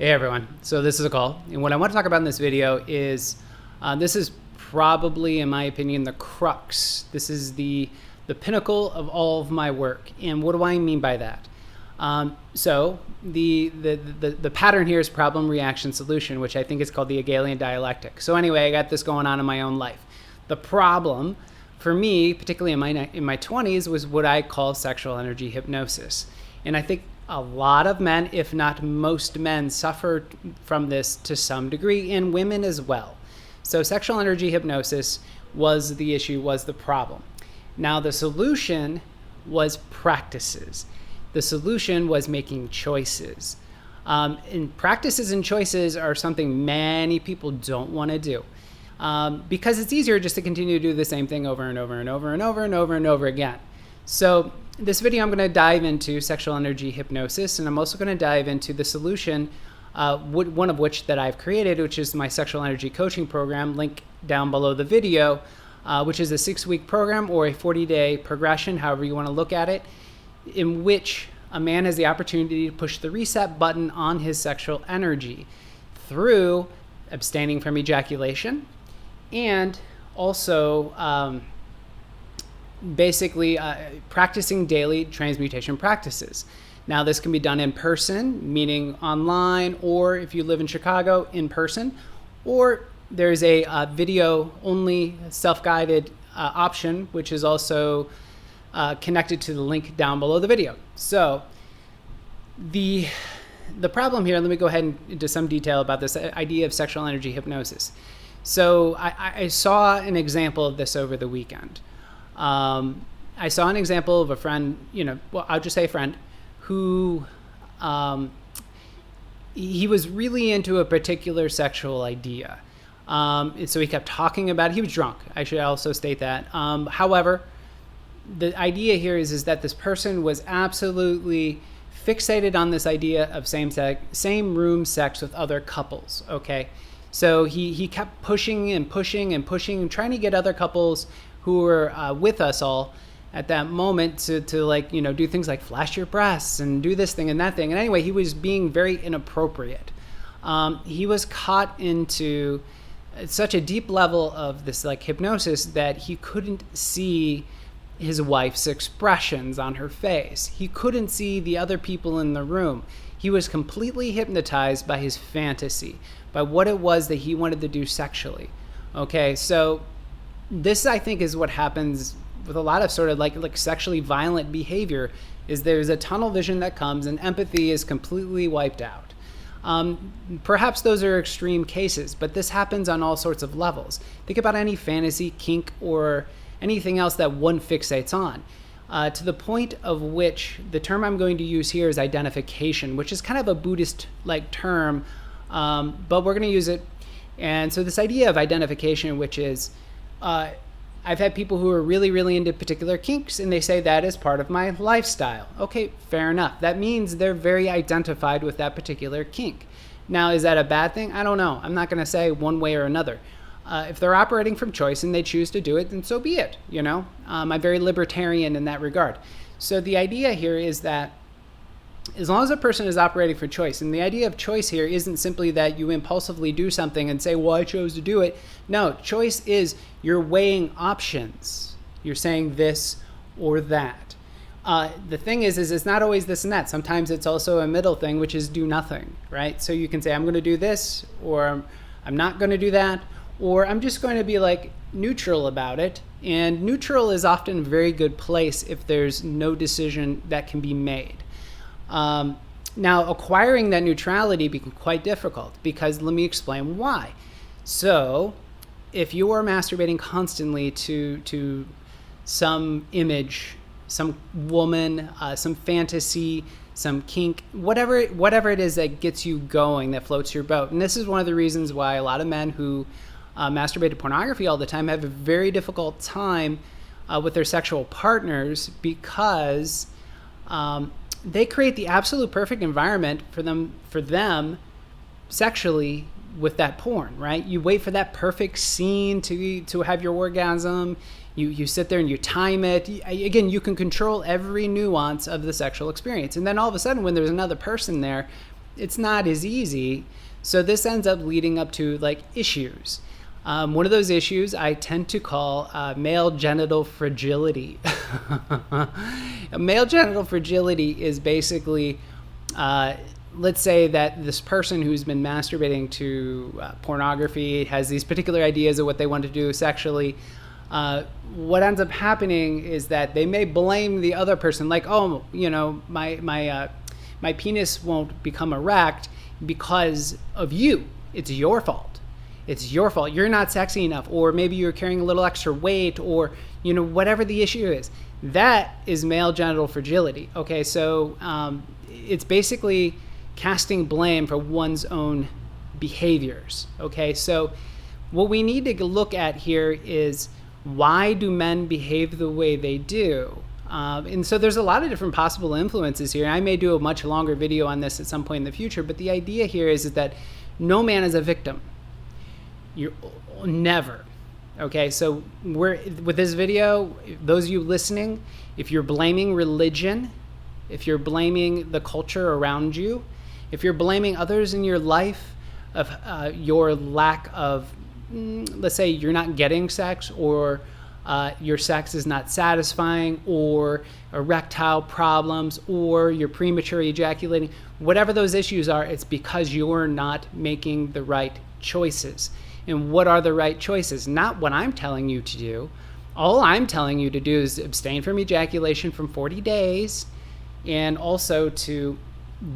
Hey everyone, so this is a call, and what I want to talk about in this video is, this is probably, in my opinion, the crux. This is the pinnacle of all of my work, and what do I mean by that? So the pattern here is problem, reaction, solution, which I think is called the Hegelian dialectic. So anyway, I got this going on in my own life. The problem for me, particularly in my 20s, was what I call sexual energy hypnosis, and I think a lot of men, if not most men, suffer from this to some degree, and women as well. So sexual energy hypnosis was the issue, was the problem. Now the solution was practices. The solution was making choices. And practices and choices are something many people don't want to do. Because it's easier just to continue to do the same thing over and over and over and over and over and over again. So this video, I'm going to dive into sexual energy hypnosis, and I'm also going to dive into the solution, one of which that I've created, which is my sexual energy coaching program, link down below the video, which is a 6-week program or a 40-day progression, however you want to look at it, in which a man has the opportunity to push the reset button on his sexual energy through abstaining from ejaculation and also basically practicing daily transmutation practices. Now this can be done in person, meaning online, or if you live in Chicago, in person, or there's a video only self-guided option, which is also connected to the link down below the video. So the problem here, let me go ahead and into some detail about this idea of sexual energy hypnosis. So I saw an example of this over the weekend. I saw an example of a friend, well, I'll just say a friend, who he was really into a particular sexual idea. And so he kept talking about it. He was drunk. I should also state that. However, the idea here is that this person was absolutely fixated on this idea of same room sex with other couples. Okay. So he kept pushing and pushing and pushing and trying to get other couples who were with us all at that moment to do things like flash your breasts and do this thing and that thing. And anyway, he was being very inappropriate. He was caught into such a deep level of this hypnosis that he couldn't see his wife's expressions on her face. He couldn't see the other people in the room. He was completely hypnotized by his fantasy, by what it was that he wanted to do sexually. Okay, so this, I think, is what happens with a lot of sort of like sexually violent behavior, is there's a tunnel vision that comes and empathy is completely wiped out. Perhaps those are extreme cases, but this happens on all sorts of levels. Think about any fantasy, kink, or anything else that one fixates on. To the point of which the term I'm going to use here is identification, which is kind of a Buddhist-like term, but we're going to use it. And so this idea of identification, which is, I've had people who are really, really into particular kinks, and they say that is part of my lifestyle. Okay, fair enough. That means they're very identified with that particular kink. Now, is that a bad thing? I don't know. I'm not going to say one way or another. If they're operating from choice and they choose to do it, then so be it. I'm very libertarian in that regard. So the idea here is that as long as a person is operating for choice, and the idea of choice here isn't simply that you impulsively do something and say, well, I chose to do it. No, choice is you're weighing options. You're saying this or that. The thing is it's not always this and that. Sometimes it's also a middle thing, which is do nothing, right? So you can say, I'm going to do this, or I'm not going to do that, or I'm just going to be neutral about it. And neutral is often a very good place if there's no decision that can be made. Now, acquiring that neutrality becomes quite difficult because let me explain why. So, if you are masturbating constantly to some image, some woman, some fantasy, some kink, whatever it is that gets you going, that floats your boat, and this is one of the reasons why a lot of men who masturbate to pornography all the time have a very difficult time with their sexual partners because they create the absolute perfect environment for them sexually with that porn, right? You wait for that perfect scene to have your orgasm. You sit there and you time it. Again, you can control every nuance of the sexual experience. And then all of a sudden, when there's another person there, it's not as easy. So this ends up leading up to like issues. One of those issues I tend to call male genital fragility. Male genital fragility is basically, let's say that this person who's been masturbating to pornography has these particular ideas of what they want to do sexually. What ends up happening is that they may blame the other person, like, oh, my penis won't become erect because of you. It's your fault. It's your fault. You're not sexy enough, or maybe you're carrying a little extra weight, or whatever the issue is. That is male genital fragility. Okay, so it's basically casting blame for one's own behaviors. Okay, so what we need to look at here is, why do men behave the way they do? And so there's a lot of different possible influences here. I may do a much longer video on this at some point in the future, but the idea here is that no man is a victim. You're never. Okay, so with this video, those of you listening, if you're blaming religion, if you're blaming the culture around you, if you're blaming others in your life of your lack of, let's say you're not getting sex, or your sex is not satisfying, or erectile problems, or you're premature ejaculating, whatever those issues are, it's because you're not making the right choices. And what are the right choices? Not what I'm telling you to do. All I'm telling you to do is abstain from ejaculation from 40 days, and also to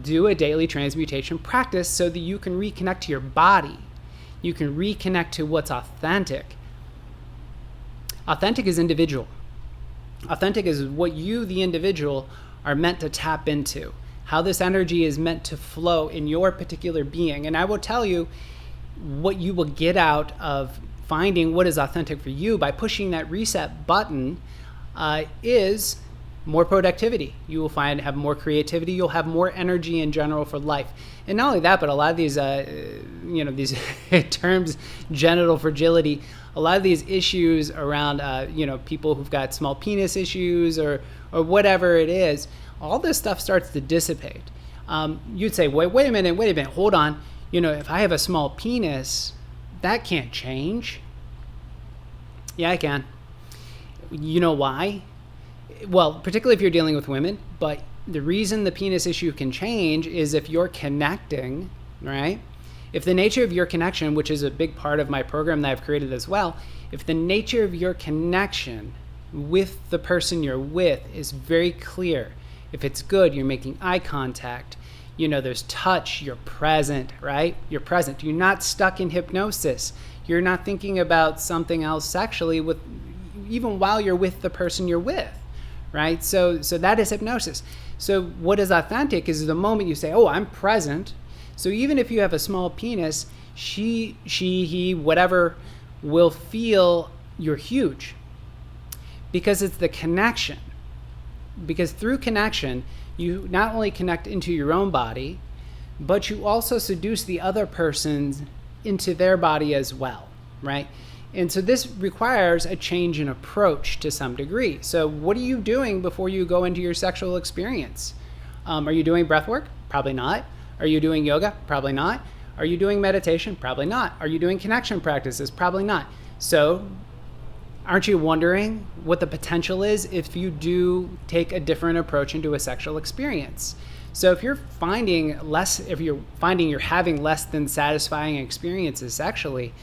do a daily transmutation practice so that you can reconnect to your body. You can reconnect to what's authentic. Authentic is individual. Authentic is what you, the individual, are meant to tap into. How this energy is meant to flow in your particular being. And I will tell you, what you will get out of finding what is authentic for you by pushing that reset button is more productivity. You will have more creativity. You'll have more energy in general for life. And not only that, but a lot of these, these terms, genital fragility, a lot of these issues around, people who've got small penis issues or whatever it is, all this stuff starts to dissipate. You'd say, wait a minute, hold on. If I have a small penis, that can't change. Yeah, I can. You know why? Well, particularly if you're dealing with women, but the reason the penis issue can change is if you're connecting, right? If the nature of your connection, which is a big part of my program that I've created as well, if the nature of your connection with the person you're with is very clear, if it's good, you're making eye contact, there's touch, you're present, right? You're present. You're not stuck in hypnosis. You're not thinking about something else sexually even while you're with the person you're with, right? So that is hypnosis. So what is authentic is the moment you say, oh, I'm present. So even if you have a small penis, she, he, whatever, will feel you're huge, because it's the connection. Because through connection, you not only connect into your own body, but you also seduce the other person into their body as well, right? And so this requires a change in approach to some degree. So what are you doing before you go into your sexual experience? Are you doing breath work? Probably not. Are you doing yoga? Probably not. Are you doing meditation? Probably not. Are you doing connection practices? Probably not. So aren't you wondering what the potential is if you do take a different approach into a sexual experience? So if you're finding you're having less than satisfying experiences sexually,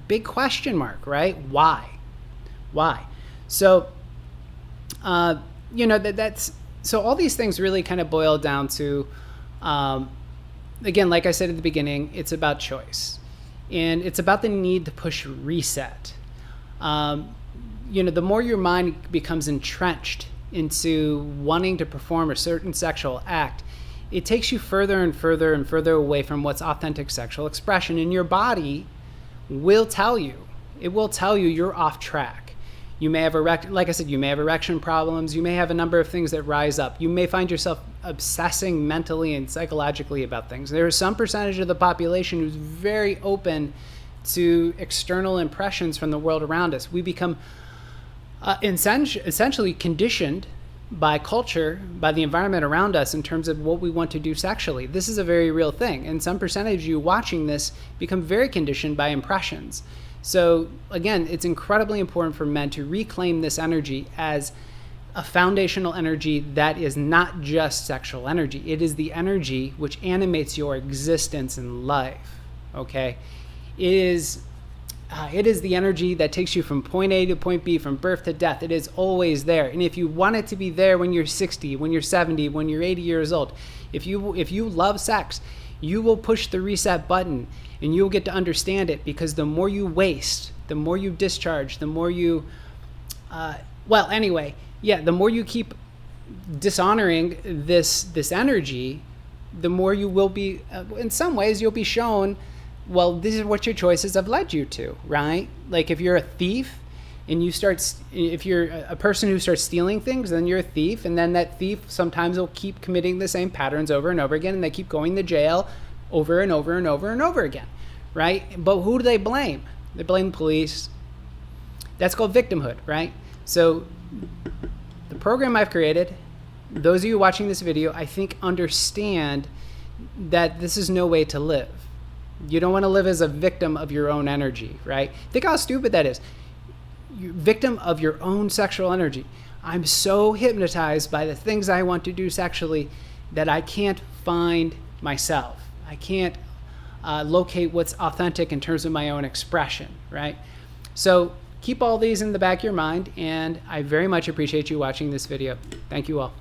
big question mark, right? Why? So, so all these things really kind of boil down to, again, like I said at the beginning, it's about choice, and it's about the need to push reset. The more your mind becomes entrenched into wanting to perform a certain sexual act, it takes you further and further and further away from what's authentic sexual expression. And your body will tell you. It will tell you you're off track. You may have you may have erection problems. You may have a number of things that rise up. You may find yourself obsessing mentally and psychologically about things. There is some percentage of the population who's very open to external impressions from the world around us. We become essentially conditioned by culture, by the environment around us in terms of what we want to do sexually. This is a very real thing. And some percentage of you watching this become very conditioned by impressions. So again, it's incredibly important for men to reclaim this energy as a foundational energy that is not just sexual energy. It is the energy which animates your existence in life, okay? It is the energy that takes you from point A to point B, from birth to death. It is always there. And if you want it to be there when you're 60, when you're 70, when you're 80 years old, if you love sex, you will push the reset button and you'll get to understand it, because the more you waste, the more you discharge, the more you, the more you keep dishonoring this energy, the more you will be, in some ways, you'll be shown, well, this is what your choices have led you to, right? Like if you're a thief and if you're a person who starts stealing things, then you're a thief. And then that thief sometimes will keep committing the same patterns over and over again. And they keep going to jail over and over and over and over again, right? But who do they blame? They blame the police. That's called victimhood, right? So the program I've created, those of you watching this video, I think understand that this is no way to live. You don't want to live as a victim of your own energy, right? Think how stupid that is. You're victim of your own sexual energy. I'm so hypnotized by the things I want to do sexually that I can't find myself. I can't locate what's authentic in terms of my own expression, right? So keep all these in the back of your mind, and I very much appreciate you watching this video. Thank you all.